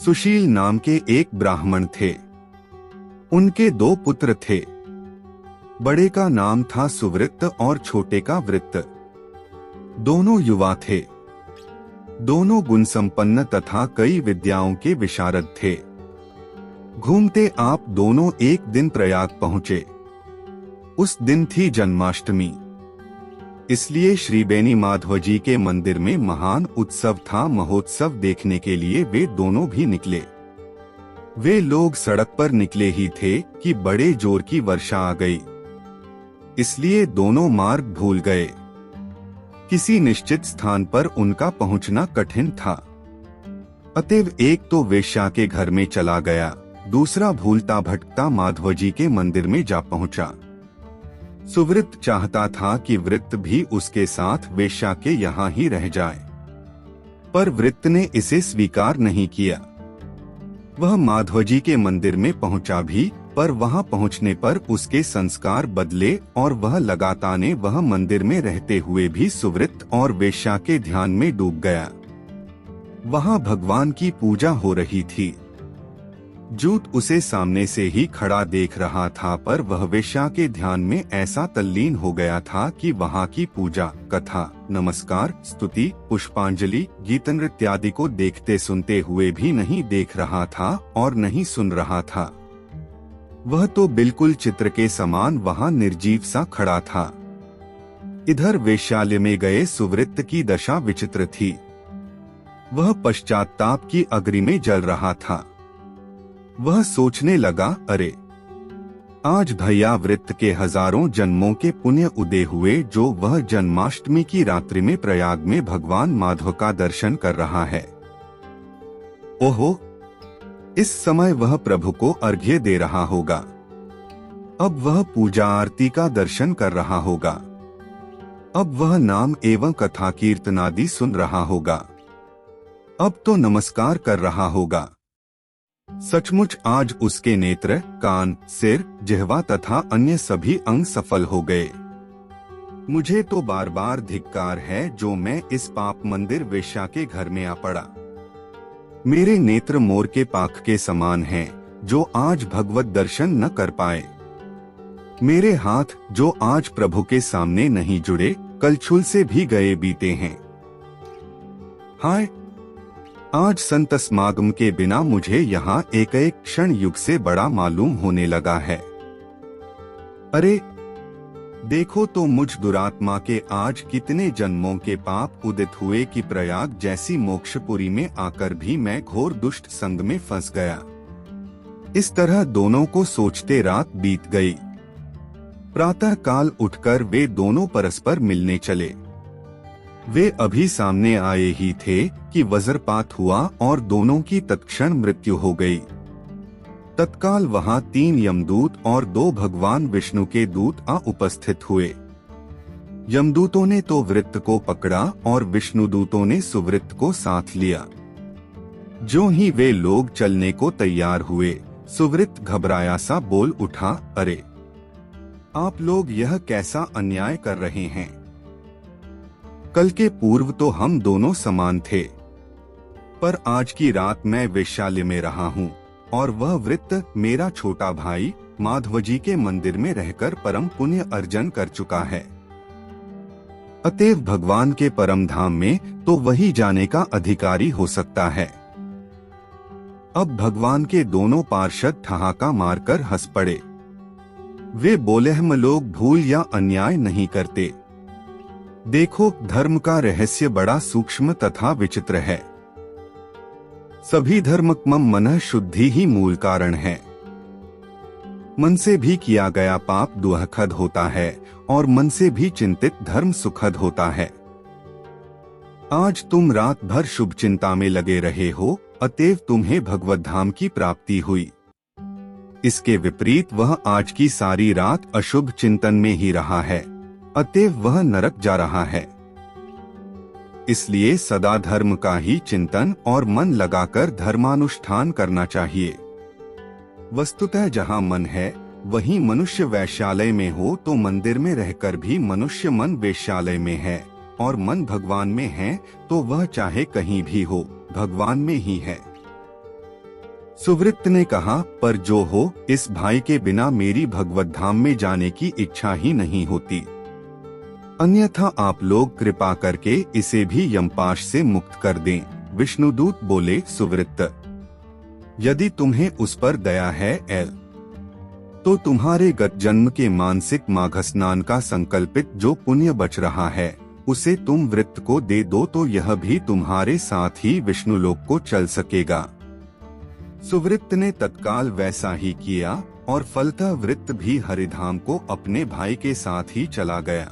सुशील नाम के एक ब्राह्मण थे। उनके 2 पुत्र थे। बड़े का नाम था सुवृत्त और छोटे का वृत्त। दोनों युवा थे। दोनों गुण संपन्न तथा कई विद्याओं के विशारद थे। घूमते आप दोनों एक दिन प्रयाग पहुंचे। उस दिन थी जन्माष्टमी, इसलिए श्री बेनी माधव जी के मंदिर में महान उत्सव था। महोत्सव देखने के लिए वे दोनों भी निकले। वे लोग सड़क पर निकले ही थे कि बड़े जोर की वर्षा आ गई, इसलिए दोनों मार्ग भूल गए। किसी निश्चित स्थान पर उनका पहुंचना कठिन था। अतएव एक तो वेश्या के घर में चला गया, दूसरा भूलता भटकता माधव जी के मंदिर में जा पहुंचा। सुवृत्त चाहता था कि वृत्त भी उसके साथ वेश्या के यहाँ ही रह जाए, पर वृत्त ने इसे स्वीकार नहीं किया। वह माधव जी के मंदिर में पहुंचा भी, पर वहां पहुंचने पर उसके संस्कार बदले और वह लगातार वह मंदिर में रहते हुए भी सुवृत्त और वेश्या के ध्यान में डूब गया। वहां भगवान की पूजा हो रही थी। जूत उसे सामने से ही खड़ा देख रहा था, पर वह वेश्या के ध्यान में ऐसा तल्लीन हो गया था कि वहां की पूजा, कथा, नमस्कार, स्तुति, पुष्पांजलि, गीत नृत्य आदि को देखते सुनते हुए भी नहीं देख रहा था और नहीं सुन रहा था। वह तो बिल्कुल चित्र के समान वहां निर्जीव सा खड़ा था। इधर वेश्यालय में गए सुवृत्त की दशा विचित्र थी। वह पश्चाताप की अग्नि में जल रहा था। वह सोचने लगा, अरे आज भैया वृत्त के हजारों जन्मों के पुण्य उदय हुए, जो वह जन्माष्टमी की रात्रि में प्रयाग में भगवान माधव का दर्शन कर रहा है। ओहो, इस समय वह प्रभु को अर्घ्य दे रहा होगा। अब वह पूजा आरती का दर्शन कर रहा होगा। अब वह नाम एवं कथा कीर्तनादि सुन रहा होगा। अब तो नमस्कार कर रहा होगा। सचमुच आज उसके नेत्र, कान, सिर, जिह्वा तथा अन्य सभी अंग सफल हो गए। मुझे तो बार बार धिक्कार है जो मैं इस पाप मंदिर वेश्या के घर में आ पड़ा। मेरे नेत्र मोर के पाख के समान हैं, जो आज भगवत दर्शन न कर पाए। मेरे हाथ जो आज प्रभु के सामने नहीं जुड़े, कल छूल से भी गए बीते हैं। हाय, आज संत समागम के बिना मुझे यहाँ एक एक क्षण युग से बड़ा मालूम होने लगा है। अरे देखो तो मुझ दुरात्मा के आज कितने जन्मों के पाप उदित हुए कि प्रयाग जैसी मोक्षपुरी में आकर भी मैं घोर दुष्ट संग में फंस गया। इस तरह दोनों को सोचते रात बीत गई। प्रातः काल उठकर वे दोनों परस्पर मिलने चले। वे अभी सामने आए ही थे कि वज्रपात हुआ और दोनों की तत्क्षण मृत्यु हो गई। तत्काल वहां 3 यमदूत और 2 भगवान विष्णु के दूत आ उपस्थित हुए। यमदूतों ने तो वृत्त को पकड़ा और विष्णुदूतों ने सुवृत्त को साथ लिया। जो ही वे लोग चलने को तैयार हुए, सुवृत्त घबराया सा बोल उठा, अरे आप लोग यह कैसा अन्याय कर रहे हैं? कल के पूर्व तो हम दोनों समान थे, पर आज की रात मैं वेश्यालय में रहा हूँ और वह वृत्त मेरा छोटा भाई माधव जी के मंदिर में रहकर परम पुण्य अर्जन कर चुका है। अतएव भगवान के परम धाम में तो वही जाने का अधिकारी हो सकता है। अब भगवान के दोनों पार्षद ठहाका मारकर हंस पड़े। वे बोले, हम लोग भूल या अन्याय नहीं करते। देखो, धर्म का रहस्य बड़ा सूक्ष्म तथा विचित्र है। सभी धर्मकमं मनः शुद्धि ही मूल कारण है। मन से भी किया गया पाप दुखद होता है और मन से भी चिंतित धर्म सुखद होता है। आज तुम रात भर शुभ चिंता में लगे रहे हो, अतएव तुम्हें भगवत धाम की प्राप्ति हुई। इसके विपरीत वह आज की सारी रात अशुभ चिंतन में ही रहा है, अतएव वह नरक जा रहा है। इसलिए सदा धर्म का ही चिंतन और मन लगाकर धर्मानुष्ठान करना चाहिए। वस्तुतः जहाँ मन है वहीं मनुष्य वैश्यालय में हो, तो मंदिर में रहकर भी मनुष्य मन वेश्यालय में है, और मन भगवान में है तो वह चाहे कहीं भी हो भगवान में ही है। सुवृत्त ने कहा, पर जो हो, इस भाई के बिना मेरी भगवत धाम में जाने की इच्छा ही नहीं होती। अन्यथा आप लोग कृपा करके इसे भी यमपाश से मुक्त कर दें। विष्णुदूत बोले, सुवृत्त, यदि तुम्हें उस पर दया है तो तुम्हारे गत जन्म के मानसिक माघ स्नान का संकल्पित जो पुण्य बच रहा है उसे तुम वृत्त को दे दो, तो यह भी तुम्हारे साथ ही विष्णुलोक को चल सकेगा। सुवृत्त ने तत्काल वैसा ही किया और फलतः वृत्त भी हरिधाम को अपने भाई के साथ ही चला गया।